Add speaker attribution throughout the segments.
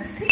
Speaker 1: ನಮಸ್ತೆ.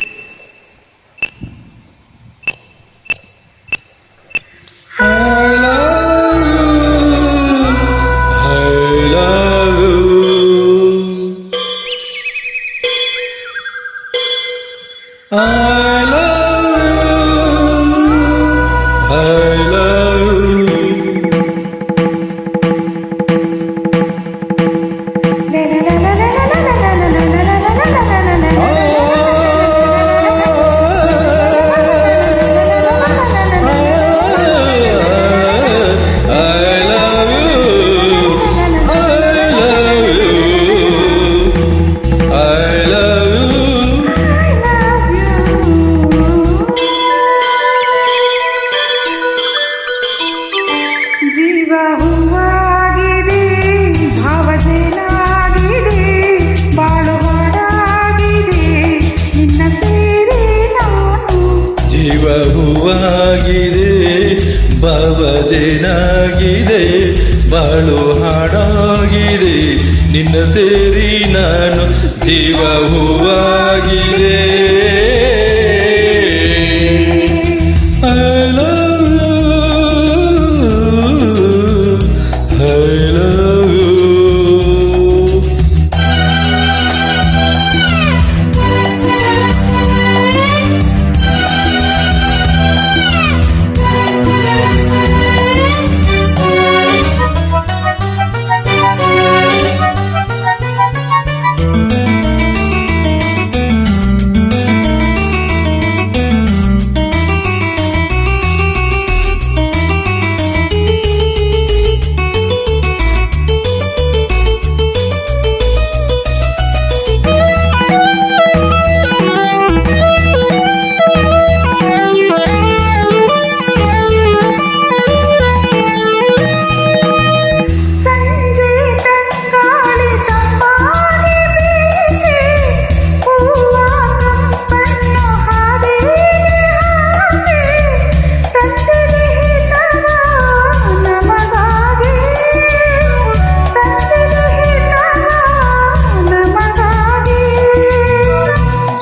Speaker 2: ಜೀವ ಹೂವಾಗಿದೆ, ಭಾವಜೇನಾಗಿದೆ, ಬಾಳು ಹಾಡಾಗಿದೆ, ನಿನ್ನ ಸೇರಿ ನಾನು.
Speaker 3: ಜೀವ ಹೂವಾಗಿದೆ, ಭಾವಜೇನಾಗಿದೆ, ಬಾಳು ಹಾಡಾಗಿದೆ, ನಿನ್ನ ಸೇರಿ ನಾನು. ಜೀವ ಹೂವಾಗಿದೆ.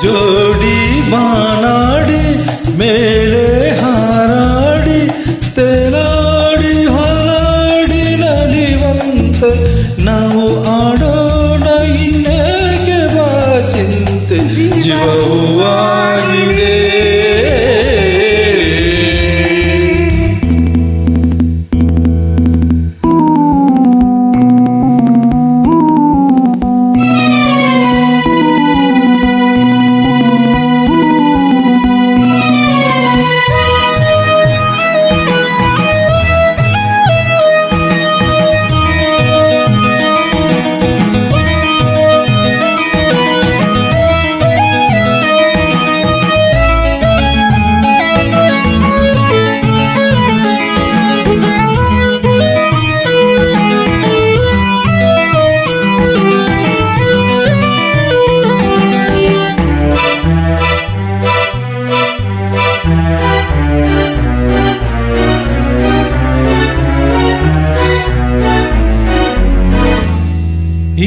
Speaker 3: ಜೋಡಿ ಮಾನಾಡಿ ಮೇಲೆ ಹಾರಾಡಿ ತೇಲಾಡಿ ಹಾಲಾಡಿ ನಲಿವಂತೆ ನಾವು ಆಡೋಣ, ಇನ್ನೇಕೆ ಬಾ ಚಿಂತೆ. ಜೀವ ಹೂವಾಗಿದೆ.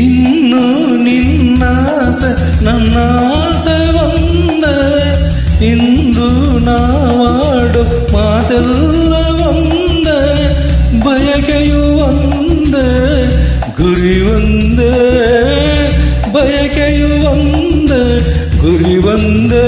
Speaker 3: ಇನ್ನು ನಿನ್ನಾಸೆ ನನ್ನಾಸೆ ಒಂದೇ, ಇಂದು ನಾವಾಡು ಮಾತೆಲ್ಲ ಒಂದೇ, ಬಯಕೆಯು ಒಂದೇ, ಗುರಿ ಒಂದೇ, ಬಯಕೆಯು ಒಂದೇ, ಗುರಿ ಒಂದೇ.